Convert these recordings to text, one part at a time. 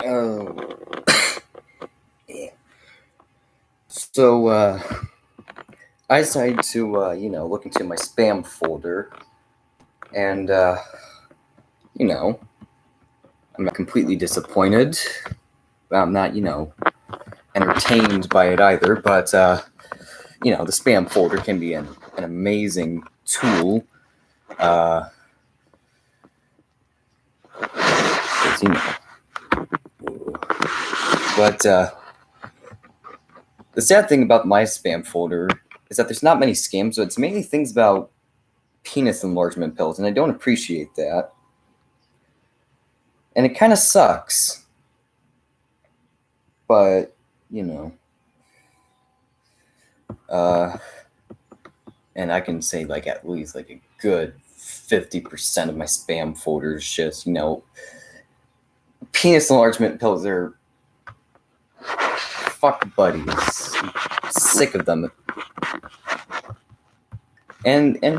Oh, yeah. So, I decided to, look into my spam folder, and, I'm not completely disappointed. I'm not, entertained by it either, but, the spam folder can be an amazing tool. 'Cause, but, the sad thing about my spam folder is that there's not many scams, so it's mainly things about penis enlargement pills, and I don't appreciate that. And it kind of sucks. But, you know, and I can say like at least like a good 50% of my spam folder is just, penis enlargement pills. Are fuck buddies. I'm sick of them. And a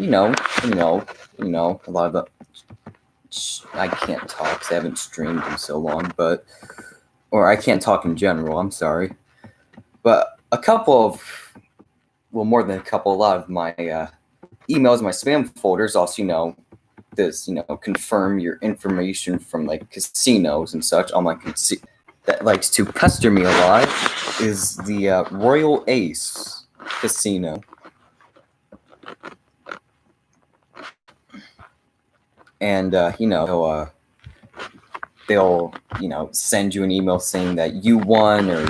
lot of the I can't talk because I haven't streamed in so long, or I can't talk in general, I'm sorry. But more than a couple, a lot of my emails, my spam folders also, confirm your information from like casinos and such. Online that likes to pester me a lot is the Royal Ace Casino. And, they'll, send you an email saying that you won, or,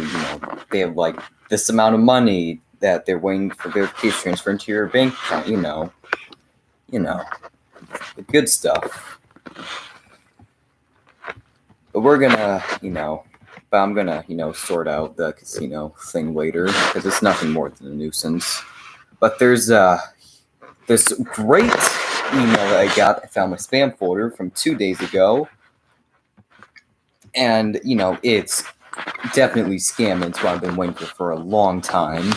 they have like this amount of money that they're waiting for verification transfer into your bank account, the good stuff. But I'm gonna, sort out the casino thing later because it's nothing more than a nuisance. But there's this great email that I found my spam folder from 2 days ago. And, it's definitely scamming. It's what I've been waiting for a long time.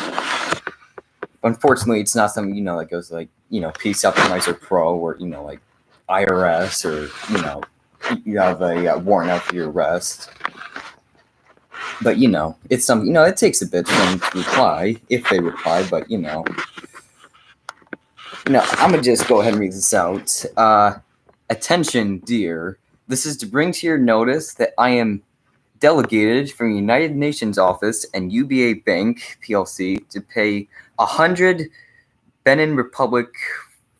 Unfortunately, it's not something, that goes like, Peace Optimizer Pro or, like IRS or, you have a warrant out for your arrest. But, it's something, it takes a bit for them to reply, if they reply, but, I'm going to just go ahead and read this out. Attention, dear. This is to bring to your notice that I am delegated from the United Nations Office and UBA Bank, PLC, to pay 100 Benin Republic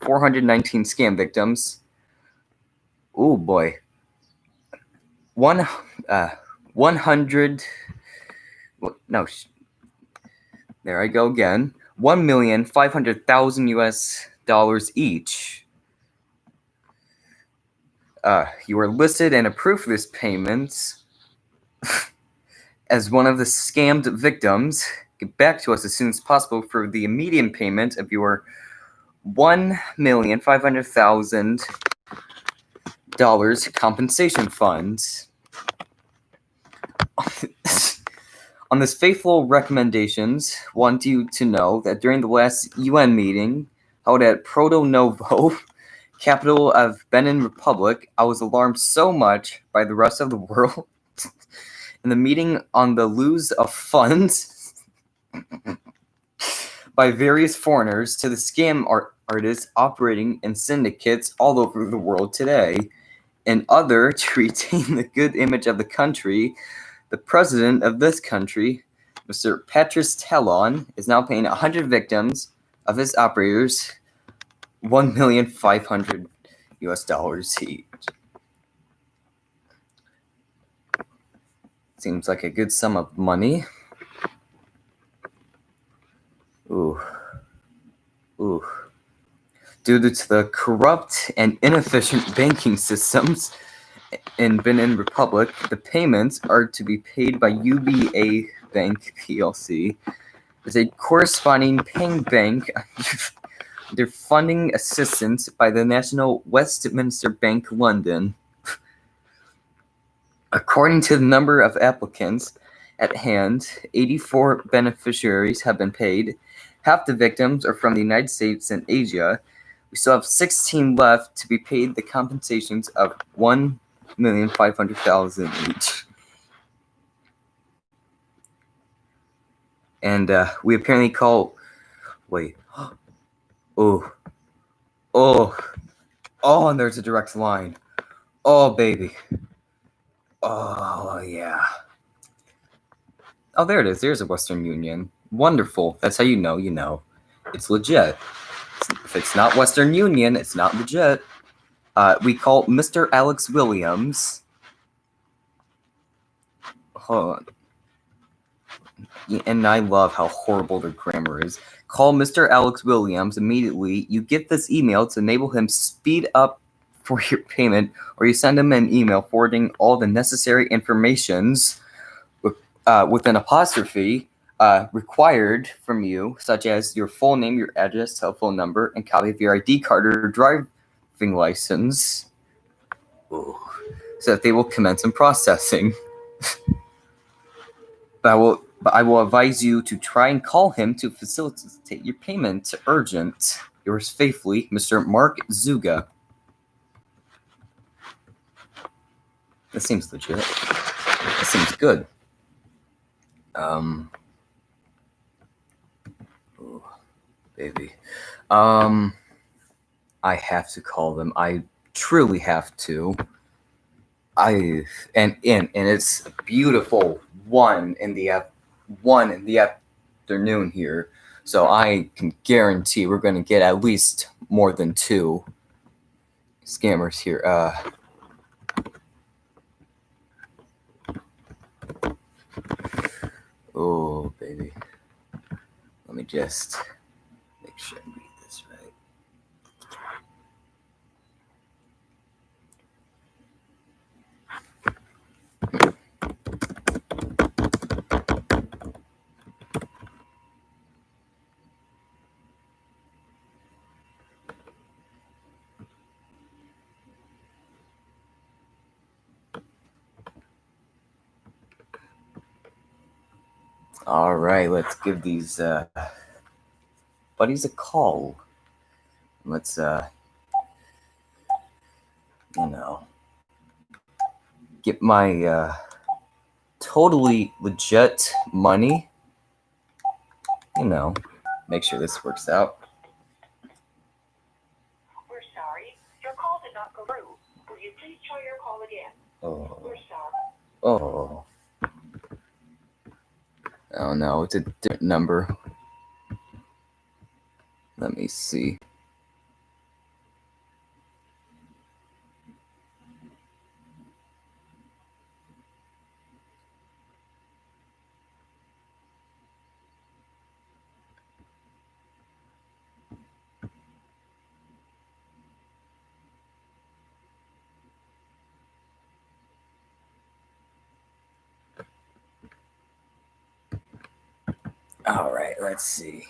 419 scam victims. Oh, boy. 100... No, there I go again. $1,500,000 US each. You are listed and approved for this payment as one of the scammed victims. Get back to us as soon as possible for the immediate payment of your $1,500,000 compensation fund. On this faithful recommendations, want you to know that during the last UN meeting held at Porto Novo, capital of Benin Republic, I was alarmed so much by the rest of the world in the meeting on the lose of funds by various foreigners to the scam artists operating in syndicates all over the world today. In order to retain the good image of the country, the president of this country, Mr. Patrice Talon, is now paying 100 victims of his operators $1,500,000 each. Seems like a good sum of money. Ooh. Due to the corrupt and inefficient banking systems in Benin Republic, the payments are to be paid by UBA Bank PLC. There's a corresponding paying bank under funding assistance by the National Westminster Bank London. According to the number of applicants at hand, 84 beneficiaries have been paid. Half the victims are from the United States and Asia. We still have 16 left to be paid the compensations of $1,500,000 each. And we apparently call. Wait. Oh. Oh. Oh, and there's a direct line. Oh, baby. Oh, yeah. Oh, there it is. There's a Western Union. Wonderful. That's how you know. It's legit. If it's not Western Union, it's not legit. We call Mr. Alex Williams. Hold on. And I love how horrible their grammar is. Call Mr. Alex Williams immediately. You get this email to enable him speed up for your payment, or you send him an email forwarding all the necessary informations with an apostrophe required from you, such as your full name, your address, cell phone number, and copy of your ID card or driving license. Ooh. So that they will commence in processing. But I will advise you to try and call him to facilitate your payment. Urgent. Yours faithfully, Mr. Mark Zuga. That seems legit. That seems good. Ooh, baby. I have to call them. I truly have to. And it's a beautiful 1 in the afternoon here. So I can guarantee we're going to get at least more than 2 scammers here. Oh, baby. Let me just make sure I read this right. All right, let's give these buddies a call. Let's get my totally legit money. Make sure this works out. We're sorry, your call did not go through. Will you please try your call again? Oh. We're sorry. Oh. Oh no, it's a different number. Let me see. All right, let's see.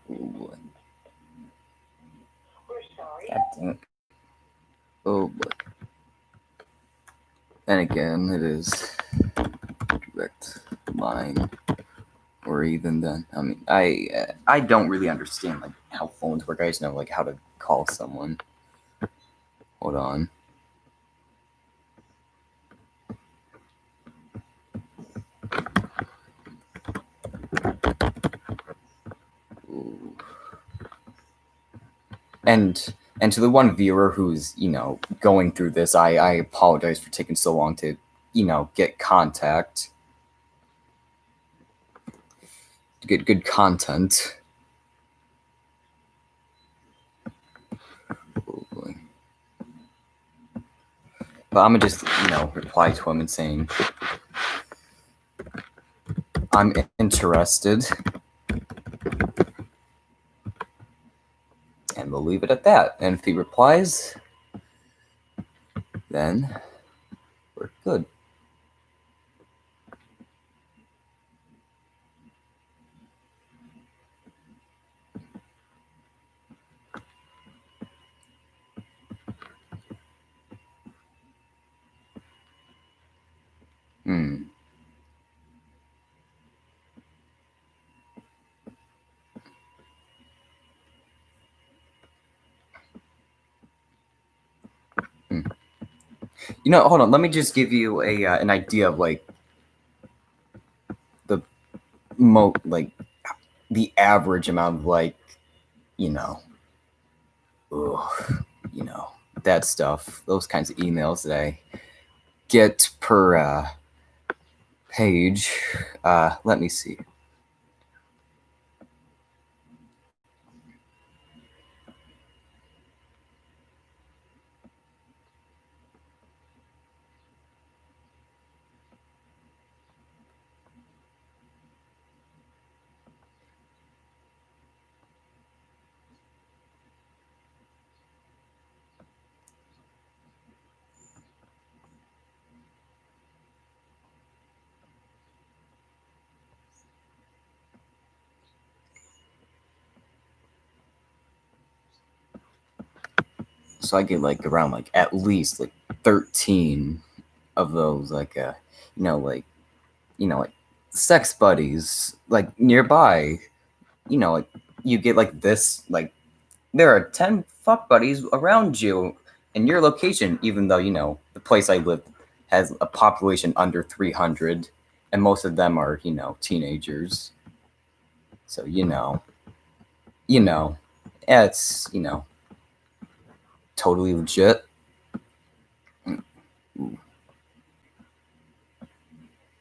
Ooh. We're sorry. God damn it. Oh boy. And again, it is direct line, or even then. I mean, I don't really understand like how phones work. I just know like how to call someone. Hold on. Ooh. And to the one viewer who's going through this, I apologize for taking so long to get contact, to get good content. Oh boy. But I'm gonna just reply to him and saying I'm interested, and we'll leave it at that. And if he replies, then we're good. Hold on. Let me just give you a an idea of like the like the average amount of like you know, ugh, that stuff. Those kinds of emails that I get per page. Let me see. So I get like around like at least like 13 of those like like like sex buddies like nearby. Like you get like this like there are 10 fuck buddies around you in your location, even though the place I live has a population under 300 and most of them are teenagers. So it's totally legit.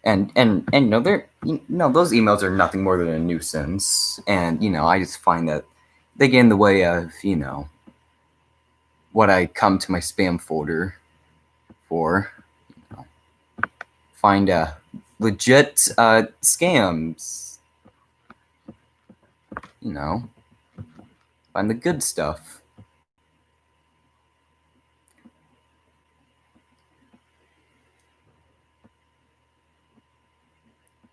And they're those emails are nothing more than a nuisance, and I just find that they get in the way of what I come to my spam folder for. Find legit scams. Find the good stuff.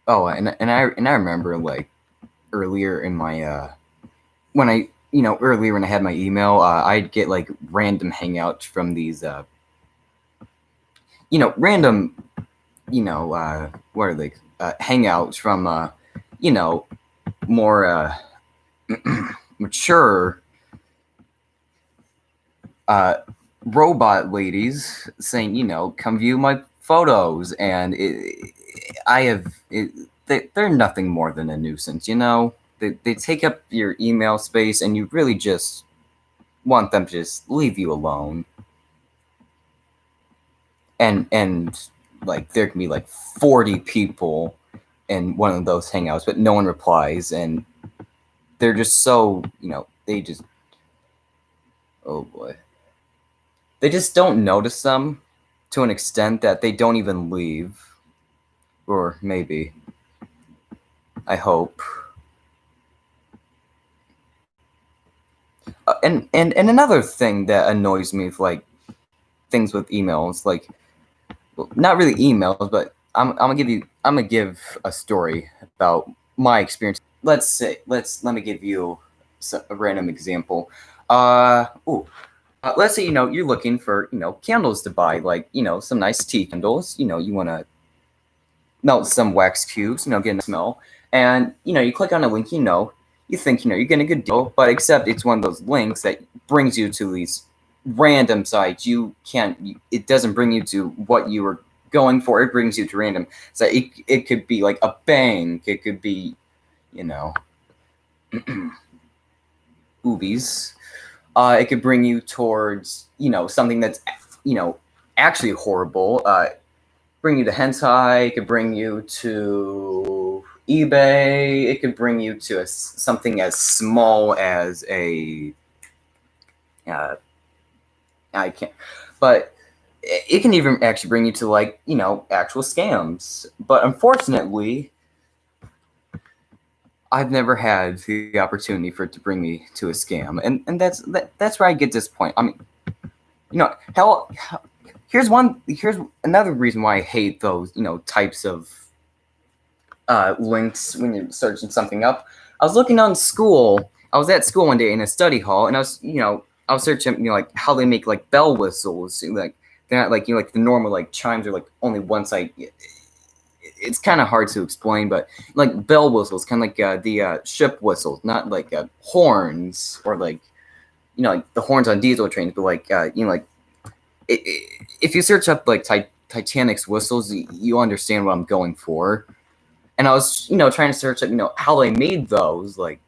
Oh, and I remember like earlier in my when I earlier when I had my email, I'd get like random hangouts from these random what are they hangouts from more mature robot ladies saying come view my photos, and they're nothing more than a nuisance. They take up your email space, and you really just want them to just leave you alone. And like there can be like 40 people in one of those hangouts, but no one replies, and they're just so they just, oh boy, they just don't notice them to an extent that they don't even leave. Or maybe, I hope. And another thing that annoys me with like things with emails, like, well, not really emails, but I'm gonna give a story about my experience. Let me give you a random example. Let's say you're looking for candles to buy, like some nice tea candles. You want to melt some wax cubes, get a smell, and you click on a link. You think you're getting a good deal, but except it's one of those links that brings you to these random sites. It doesn't bring you to what you were going for. It brings you to random. So it could be like a bank. It could be boobies. It could bring you towards something that's actually horrible. Bring you to hentai. It could bring you to eBay. It could bring you to something as small as a I can't, but it can even actually bring you to like actual scams. But unfortunately, I've never had the opportunity for it to bring me to a scam, and that's where I get disappointed. I mean, hell, here's another reason why I hate those types of links when you're searching something up. I was looking on school. I was at school one day in a study hall, and I was searching like how they make like bell whistles. Like they're not like like the normal like chimes are like only one side. It's kind of hard to explain, but like bell whistles, kind of like the ship whistles, not like horns or like like the horns on diesel trains, but like like if you search up like Titanic's whistles, you understand what I'm going for. And I was, trying to search up, how they made those, like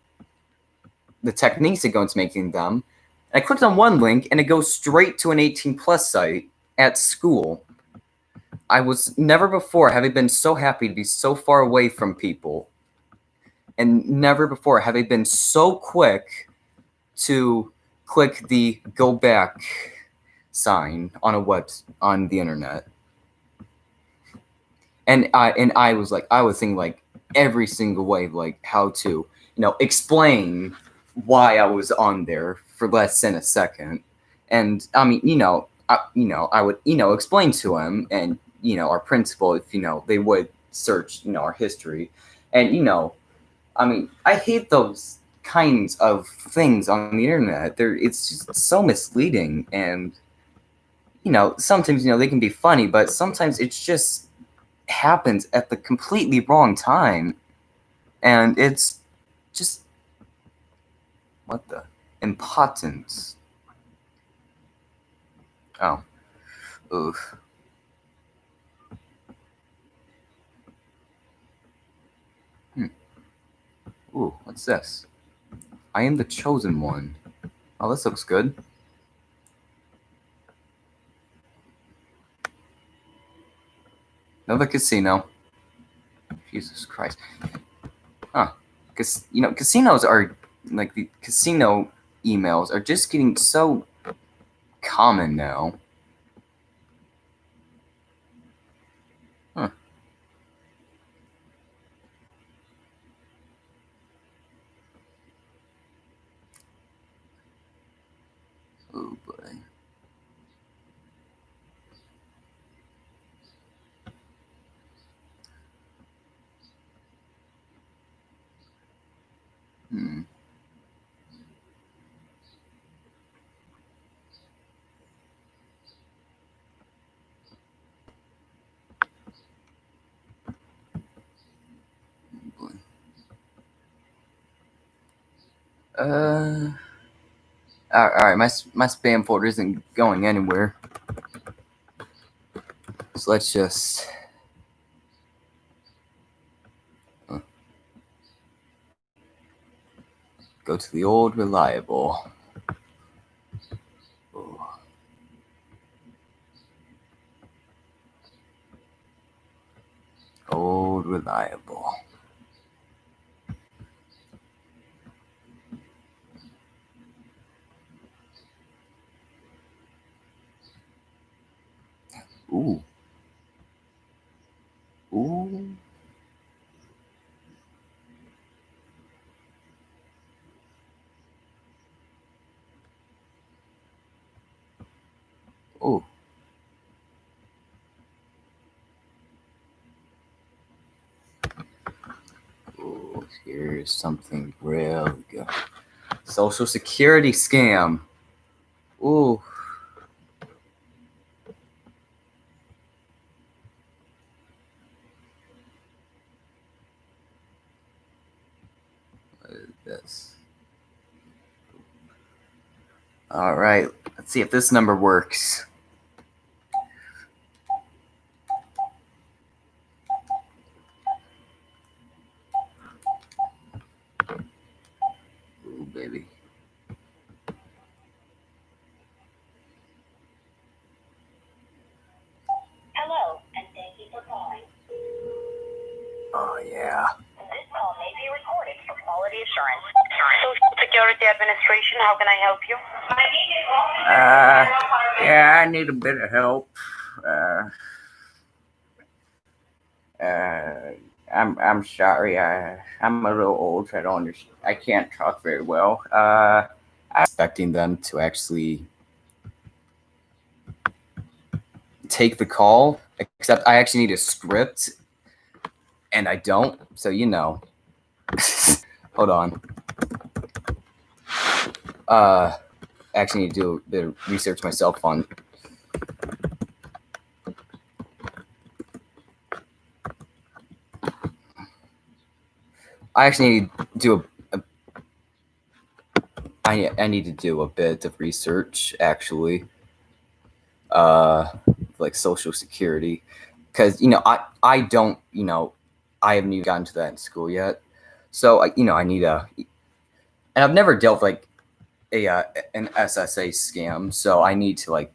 the techniques that go into making them. And I clicked on one link, and it goes straight to an 18+ site at school. I was never before have I been so happy to be so far away from people, and never before have I been so quick to click the go back sign on the internet. And I was thinking like every single way of like how to explain why I was on there for less than a second. And I mean, I would explain to him and our principal if they would search our history. And I mean, I hate those kinds of things on the internet. It's just so misleading, and sometimes they can be funny, but sometimes it's just happens at the completely wrong time, and it's just what the impotence. Oh, oof. Ooh, what's this? I am the chosen one. Oh, this looks good. Another casino. Jesus Christ. Huh. Because, casinos are, like, the casino emails are just getting so common now. Huh. Oh, boy. Hmm. All right, my spam folder isn't going anywhere. So let's just go to the old reliable. Ooh. Old reliable. Ooh. Ooh. Ooh. Ooh, here's something real good. Social Security scam. Ooh. What is this? All right, let's see if this number works. Ooh, baby. Hello, and thank you for calling. Oh, yeah. This call may be recorded for quality assurance. Social Security Administration, how can I help you? Yeah, I need a bit of help. I'm sorry. I'm a little old. So I don't understand. I can't talk very well. I'm expecting them to actually take the call, except I actually need a script, and I don't. So hold on. Actually need to do a bit of research myself on. I actually need to do I need to do a bit of research actually. like Social Security, because I don't I haven't even gotten to that in school yet, so I need and I've never dealt with like an SSA scam, so I need to like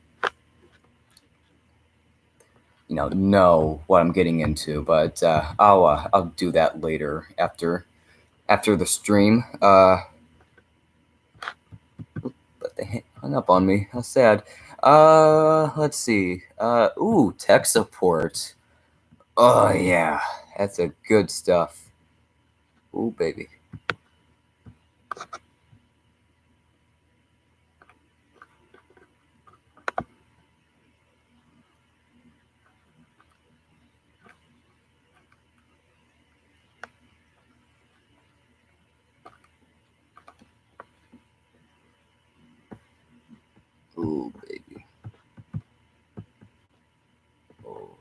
know what I'm getting into, but I'll do that later after the stream. But they hung up on me. How sad. Let's see. Ooh, tech support. Oh yeah, that's a good stuff. Ooh, baby. Ooh, baby. Oh.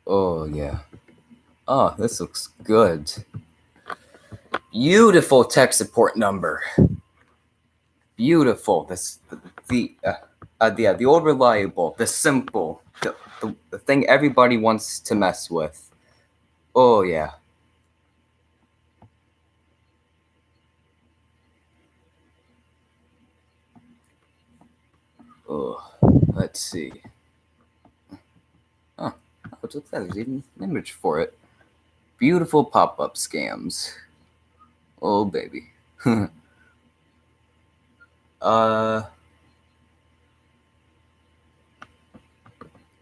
Oh yeah. Oh, this looks good. Beautiful tech support number. Beautiful. The old reliable, the simple, the thing everybody wants to mess with. Oh yeah. Oh, let's see. Oh, what's that? There's even an image for it. Beautiful pop-up scams. Oh baby. uh,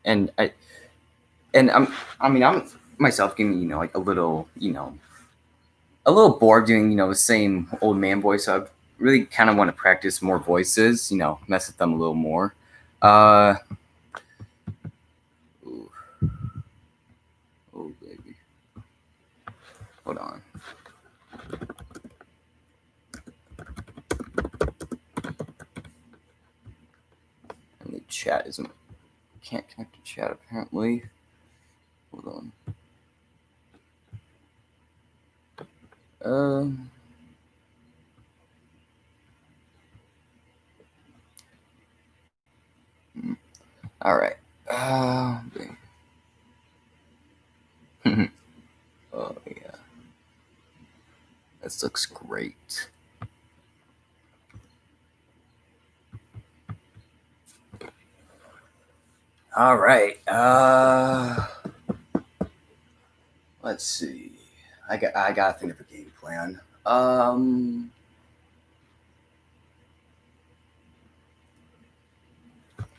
and I'm myself getting like a little bored doing the same old man voice. So I really kind of want to practice more voices. Mess with them a little more. Ooh. Oh baby. Hold on. And the chat isn't. Can't connect to chat apparently. Hold on. All right. Oh yeah. This looks great. All right. Let's see. I gotta think of a game plan. I'm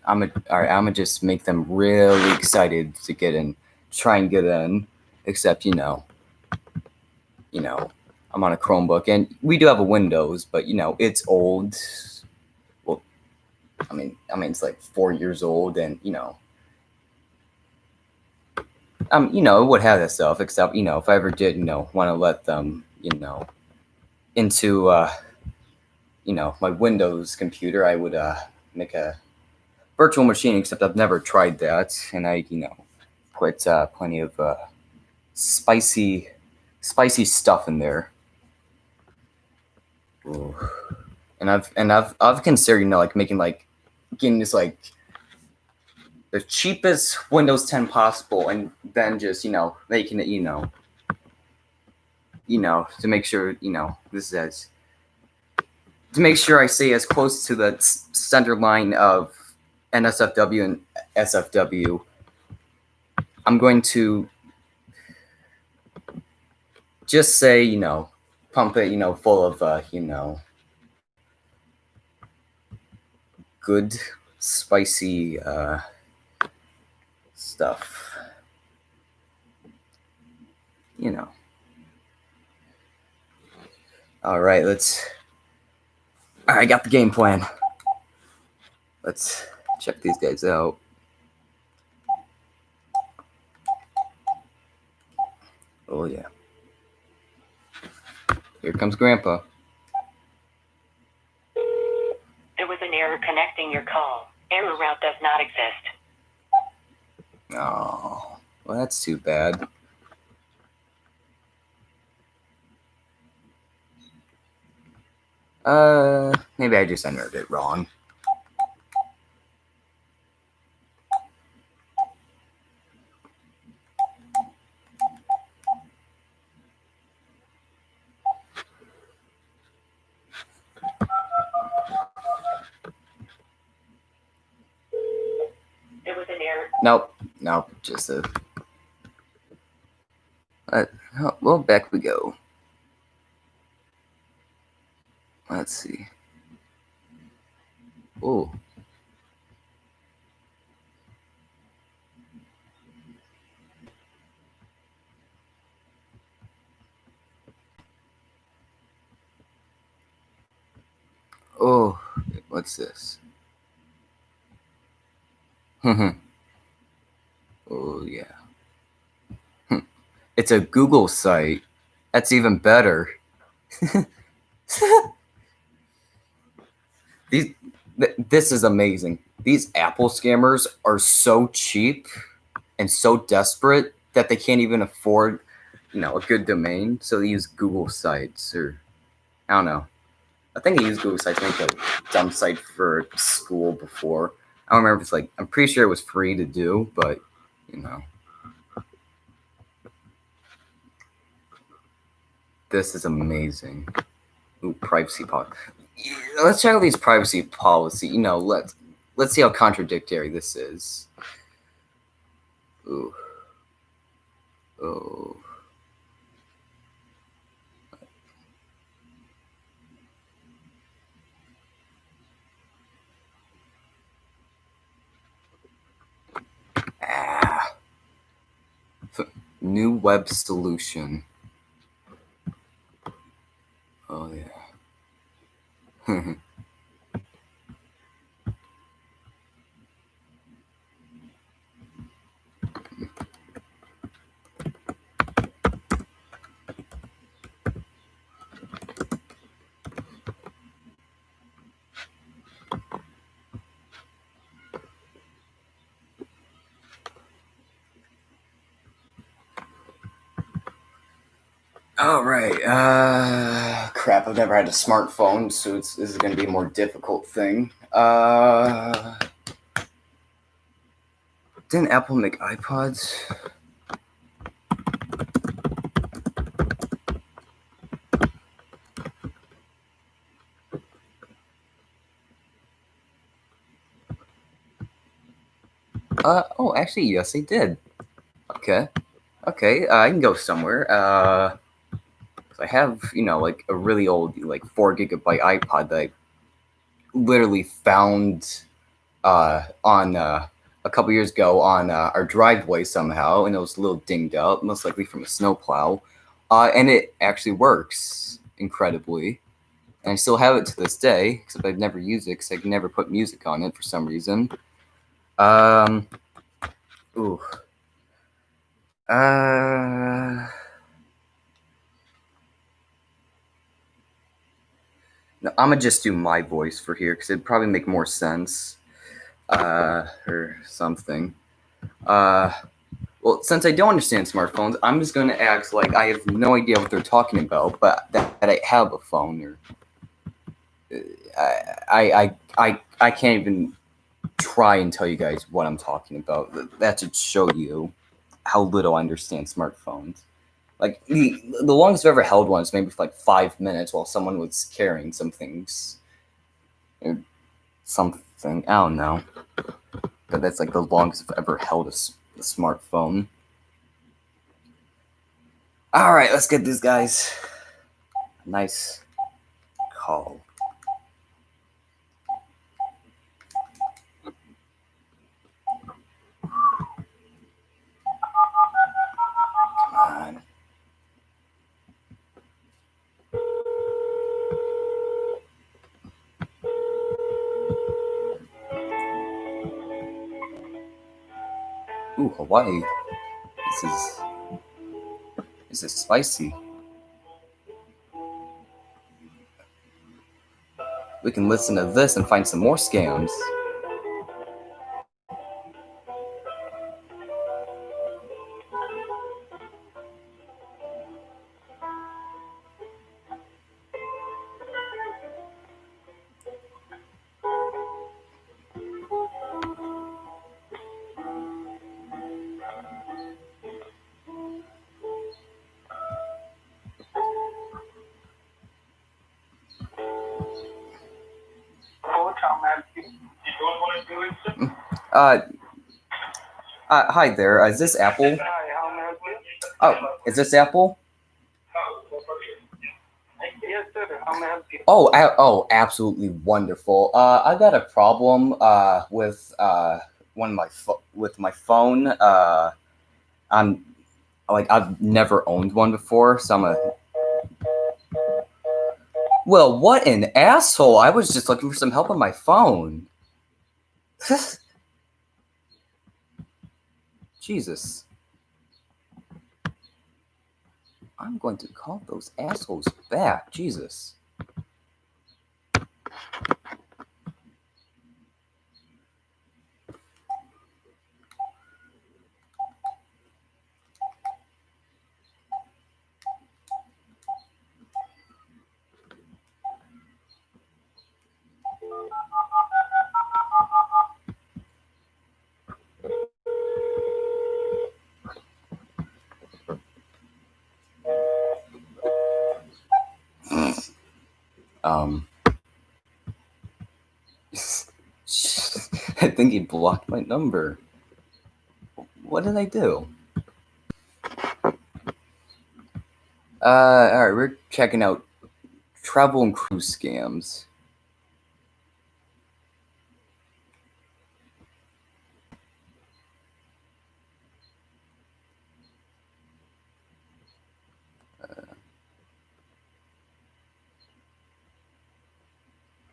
gonna just make them really excited to get in, try and get in. Except I'm on a Chromebook, and we do have a Windows, but it's old. Well, I mean it's like 4 years old, and it would have that stuff. Except if I ever did want to let them into my Windows computer, I would make a virtual machine. Except I've never tried that, and I put plenty of spicy stuff in there. Ooh. And I've considered like making like getting this like the cheapest Windows 10 possible, and then just making it to make sure this is as to make sure I stay as close to the center line of NSFW and SFW. I'm going to just say pump it full of good spicy stuff. All right, I got the game plan. Let's check these guys out. Oh yeah. Here comes Grandpa. There was an error connecting your call. Error route does not exist. Oh, well, that's too bad. Maybe I just entered it wrong. It was an error. Nope, just a. Well, back we go. Let's see. Oh. Oh, what's this? Oh, yeah. It's a Google site. That's even better. This is amazing. These Apple scammers are so cheap and so desperate that they can't even afford, a good domain. So they use Google Sites, or I don't know. I think I used Google Sites to make a dumb site for school before. I don't remember if it's I'm pretty sure it was free to do, but this is amazing. Ooh, privacy policy. Let's check out these privacy policy. Let's see how contradictory this is. Ooh. Oh. Ah. New web solution. Oh yeah. All right. Crap. I've never had a smartphone, so this is going to be a more difficult thing. Didn't Apple make iPods? Oh, actually, yes, they did. Okay. I can go somewhere. 'Cause I have, a really old, 4 GB iPod that I literally found on a couple years ago on our driveway somehow, and it was a little dinged up, most likely from a snowplow. And it actually works incredibly. And I still have it to this day, except I've never used it because I can never put music on it for some reason. Ooh. No, I'm gonna just do my voice for here because it'd probably make more sense. Or something. Well, since I don't understand smartphones, I'm just gonna act like I have no idea what they're talking about, but that I have a phone, or I can't even try and tell you guys what I'm talking about. That should show you how little I understand smartphones. Like the longest I've ever held one is maybe for 5 minutes while someone was carrying some things, or something. I don't know, but that's the longest I've ever held a smartphone. All right, let's get these guys a nice call. Come on. Ooh, Hawaii. This is spicy. We can listen to this and find some more scams. Uh, hi there. Is this Apple? Hi, how may I help you? Oh, is this Apple? Yes, sir. How may I help you? Oh, absolutely wonderful. I got a problem with with my phone. I'm like I've never owned one before, so I'm a well. What an asshole! I was just looking for some help on my phone. Jesus, I'm going to call those assholes back. Jesus. Um, I think he blocked my number. What did I do? All right, we're checking out travel and cruise scams.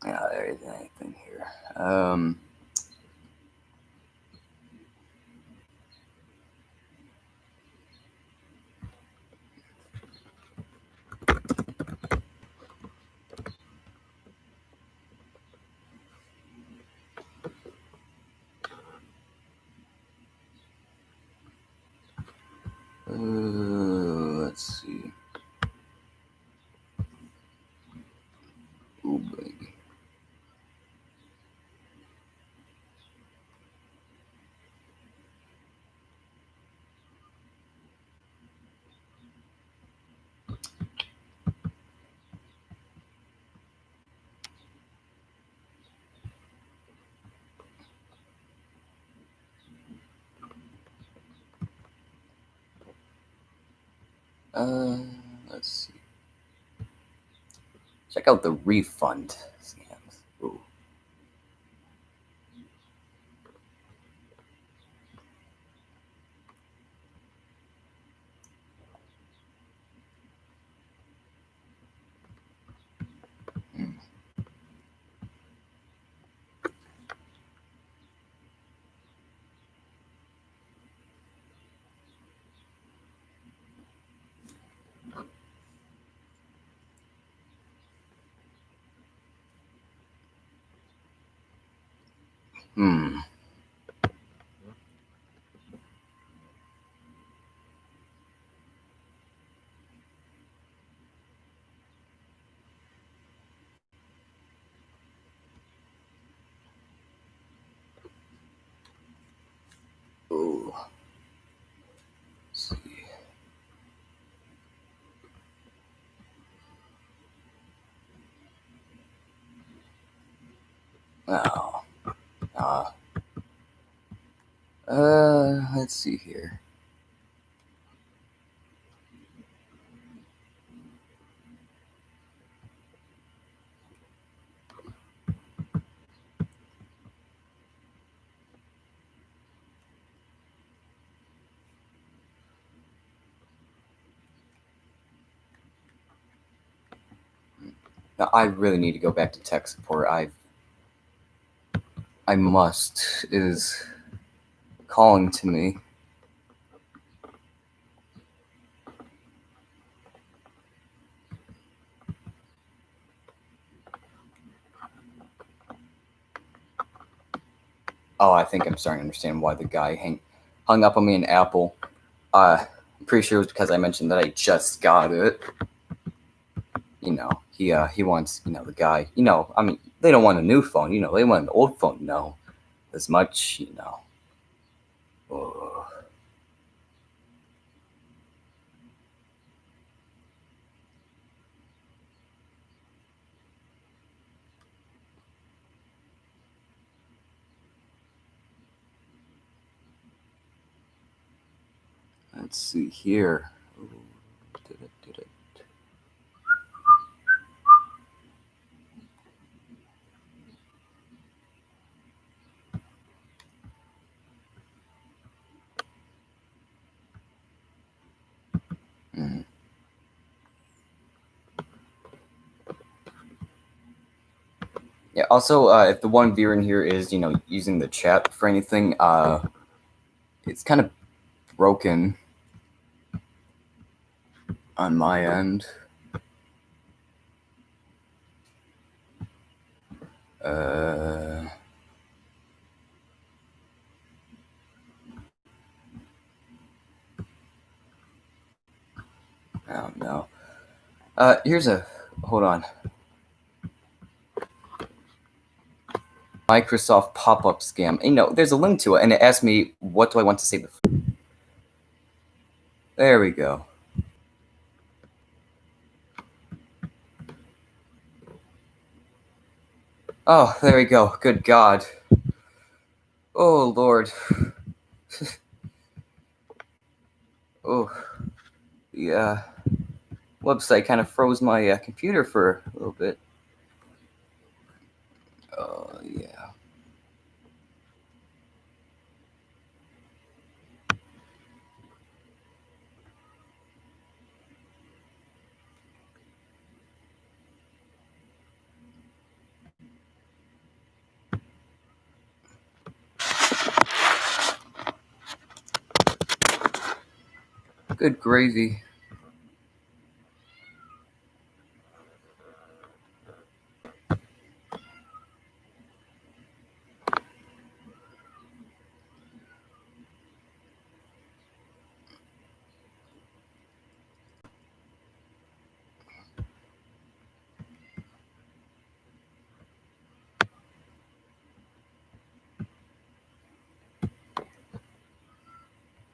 Yeah, there isn't anything here. Let's see. Oh, baby. Let's see. Check out the refund scams. Ooh. Hmm. Ooh. Let's see. Oh. Uh, let's see here. Now, I really need to go back to tech support. I must. It is calling to me. Oh, I think I'm starting to understand why the guy hung up on me in Apple. I'm pretty sure it was because I mentioned that I just got it. You know, he wants, the guy, I mean, they don't want a new phone, they want an old phone, as much, Ugh. Let's see here. Ooh, did it. Yeah. Also, if the one viewer in here is, using the chat for anything, it's kind of broken on my end. I don't know. Hold on. Microsoft pop-up scam. There's a link to it, and it asked me, what do I want to say before? There we go. Oh, there we go. Good God. Oh, Lord. Oh, the website kind of froze my computer for a little bit. Oh, yeah. Good gravy.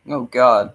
Oh, God.